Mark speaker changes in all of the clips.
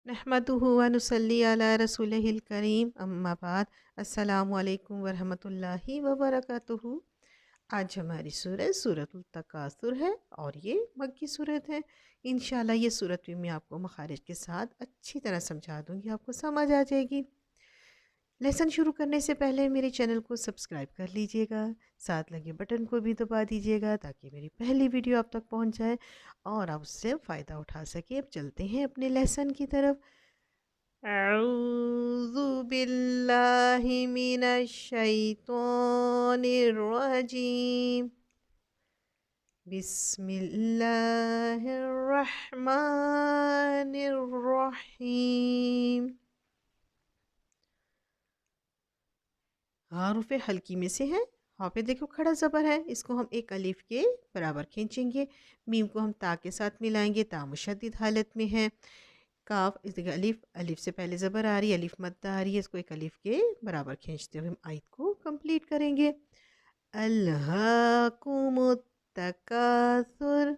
Speaker 1: नहमदुहु व नुसल्ली अला रसूलिहिल करीम अम्मा बाद अस्सलामु अलैकुम वरहमतुल्लाहि व बरकातुहू। आज हमारी सूरत सूरतुल तकासुर है और ये मक्की सूरत है। इंशाल्लाह ये सूरत भी मैं आपको मखारिज के साथ अच्छी तरह समझा दूंगी, आपको समझ आ जाएगी। लेसन शुरू करने से पहले मेरे चैनल को सब्सक्राइब कर लीजिएगा, साथ लगे बटन को भी दबा दीजिएगा ताकि मेरी पहली वीडियो आप तक पहुंच जाए और आप उससे फ़ायदा उठा सके। अब चलते हैं अपने लेसन की तरफ। अऊज़ु बिल्लाहि मिनश शैतानिर रजीम। बिस्मिल्लाहिर रहमानिर रहीम। हरूफ हल्की में से है। हाँ पे देखो खड़ा ज़बर है, इसको हम एक अलिफ के बराबर खींचेंगे। मीम को हम ता के साथ मिलाएंगे, ता मुशद्दिद हालत में है। काफ इस देखिए अलिफ, अलिफ से पहले ज़बर आ रही है, अलिफ मद्द आ रही है, इसको एक अलिफ के बराबर खींचते हुए हम आयत को कंप्लीट करेंगे। अल्हाकुमुत तकासुर,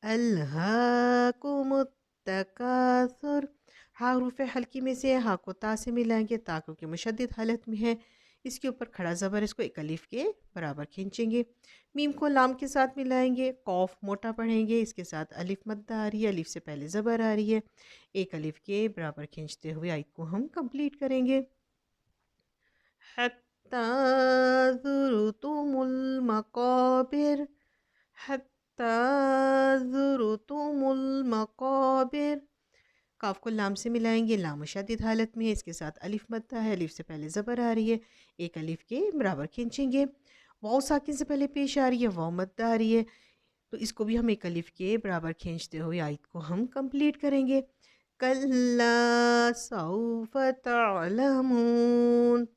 Speaker 1: अल्हाकुमुत तकासुर। हा हरूफ हल्की में से है, हा को ता से मिलाएंगे, ता क्योंकि मुशद्दिद हालत में है, इसके ऊपर खड़ा ज़बर, इसको एक अलिफ के बराबर खींचेंगे। मीम को लाम के साथ मिलाएंगे, कौफ मोटा पढ़ेंगे, इसके साथ अलिफ मद्द आ रही है, अलिफ से पहले ज़बर आ रही है, एक अलिफ के बराबर खींचते हुए आयत को हम कंप्लीट करेंगे। हत्ता ज़ुरतुमुल मक़ाबिर, हत्ता ज़ुरतुमुल मक़ाबिर। काफ को लाम से मिलाएंगे, लाम मुशद्दिद हालत में है, इसके साथ अलिफ मद्दा है, अलिफ से पहले ज़बर आ रही है, एक अलिफ के बराबर खींचेंगे। वाव साकिन से पहले पेश आ रही है, वाव मद्दा आ रही है, तो इसको भी हम एक अलिफ के बराबर खींचते हुए आयत को हम कंप्लीट करेंगे। कल्ला सौफ तअलमून,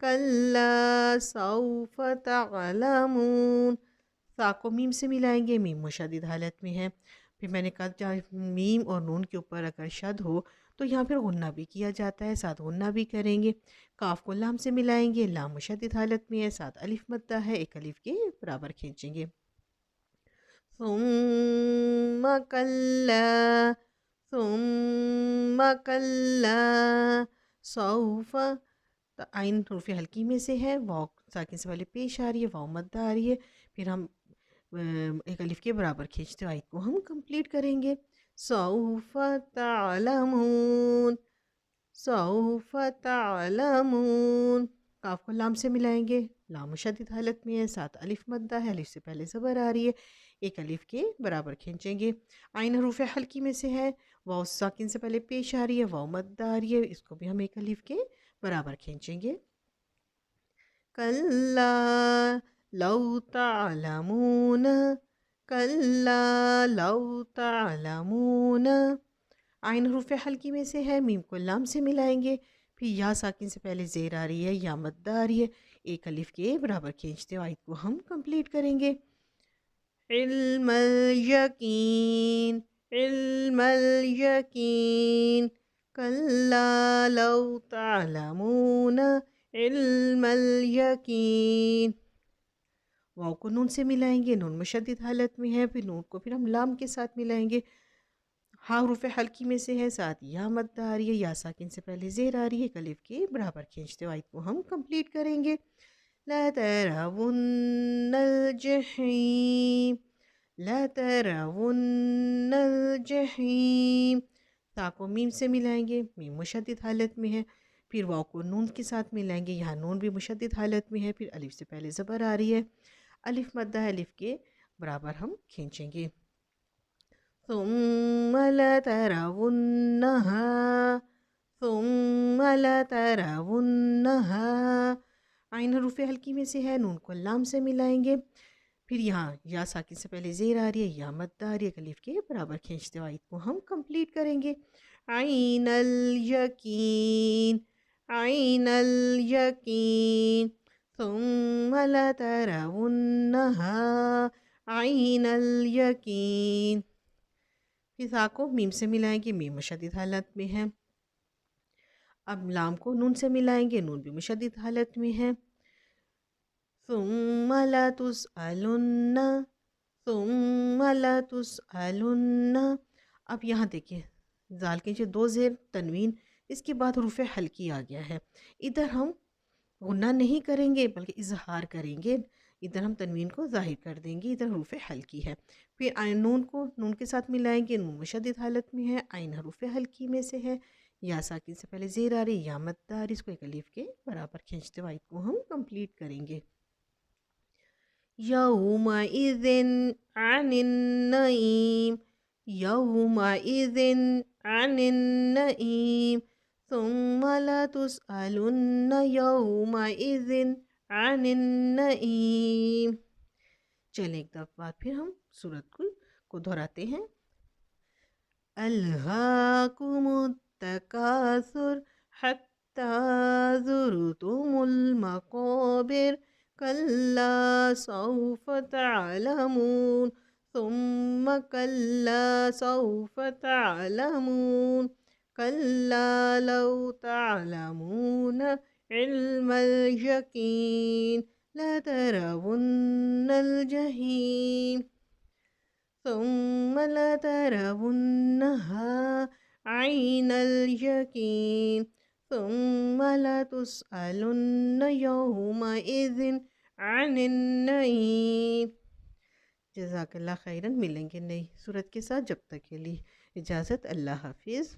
Speaker 1: कल्ला सौफ तअलमून। सा को मीम से मिलाएंगे, मीम मुशद्दिद हालत में है। फिर मैंने कहा जहाँ मीम और नून के ऊपर अगर शद हो तो यहाँ फिर गुन्ना भी किया जाता है, साथ गुन्ना भी करेंगे। काफ को लाम से मिलाएंगे, लाम मुशद्दिद हालत में है, साथ अलिफ मद्दा है, एक अलिफ के बराबर खींचेंगे। सुम्मा कल्ला, सुम्मा कल्ला सौफ। तो आइन हरूफ हल्की में से है, वाव साकिन से पहले पेश आ रही है, वाव मद्दा आ रही है, फिर हम एक अलिफ के बराबर खींचते हुए आयत को हम कंप्लीट करेंगे। सौफ तअलमून, सौफ तअलमून। काफ को लाम से मिलाएंगे, लाम मुशद्दिद हालत में है, साथ अलिफ मद्दा है, अलिफ से पहले ज़बर आ रही है, एक अलिफ के बराबर खींचेंगे। आइन हरूफ हल्की में से है, वाव साकिन से पहले पेश आ रही है, वाव मद्दा आ रही है, इसको भी हम एक अलिफ के बराबर खींचेंगे। कल्ला लौ तअलमून, कल्ला लौ तअलमून। आइन हरूफ हल्की में से है, मीम को लाम से मिलाएंगे, फिर या साकिन से पहले ज़ेर आ रही है, या मद्दा आ रही है, एक अलिफ के बराबर खींचते हुए आयत को हम कंप्लीट करेंगे। इल्मल यकीन, इल्मल यकीन, कल्ला लौ तअलमून इल्मल यकीन। वाव को नून से मिलाएंगे, नून मुशद्दिद हालत में है, फिर नून को फिर हम लाम के साथ मिलाएंगे। हा हरूफ हल्की में से है, साथ या मद्दा आ रही है, या साकिन से पहले ज़ेर आ रही है, अलिफ के बराबर खींचते हुए आयत को हम कंप्लीट करेंगे। लतरवुन्नल जहीम, लतरवुन्नल जहीम। ता को मीम से मिलाएंगे, मीम मुशद्दिद हालत में है, फिर वाव को नून के साथ मिलाएंगे, यहाँ नून भी मुशद्दिद हालत में है, फिर अलिफ से पहले ज़बर आ रही है, अलिफ मद्दा है, अलिफ के बराबर हम खींचेंगे। ثم لترونها، ثم लतरवुन्नहा। आइन हरूफ हल्की में से है, नून को लाम से मिलाएंगे, फिर यहाँ या साकिन से पहले ज़ेर आ रही है, या मद्दा आ रही है, अलिफ के बराबर खींचते हुए आयत को हम कंप्लीट करेंगे। आइनल यकीन, आइनल यकीन, थुम्मा लतरवुन्नहा आइनल यकीन। फिर सा को मीम से मिलाएंगे, मीम मुशद्दिद हालत में है। अब लाम को नून से मिलाएंगे, नून भी मुशद्दिद हालत में है। सुम्मा लतुसअलुन्ना, सुम्मा लतुसअलुन्ना। अब यहाँ देखिए زال کے نیچے دو زیر تنوین، اس کے بعد حروف حلقی آ گیا ہے. ادھر ہم غنہ نہیں کریں گے بلکہ اظہار کریں گے. ادھر ہم تنوین کو ظاہر کر دیں گے، ادھر حروف حلقی ہے. پھر آئین نون کو نون کے ساتھ ملائیں گے، نون مشدد حالت میں ہے، آئین حروف حلقی میں سے ہے. یا ساکن سے پہلے زیر آ رہی، یا مد آ رہی، اس کو ایک الف کے برابر کھینچتے ہوئے کو ہم کمپلیٹ کریں گے. یومئذ عن النعیم، یومئذ عن النعیم، ثم لتسألن یومئذ عن النعیم. چلیں ایک دفعہ بعد پھر ہم سورت کو دہراتے ہیں. الہاکم التکاثر حتی زرتم المقابر کلا سوف تعلمون ثم کلا سوف تعلمون کلا لو تعلمون علم الیقین لترون الجحیم ثم لترونها عین الیقین ثم لتسألن یومئذ عن النعیم. جزاک اللہ خیراً. ملیں گے نئی صورت کے ساتھ، جب تک کے لیے اجازت. اللہ حافظ.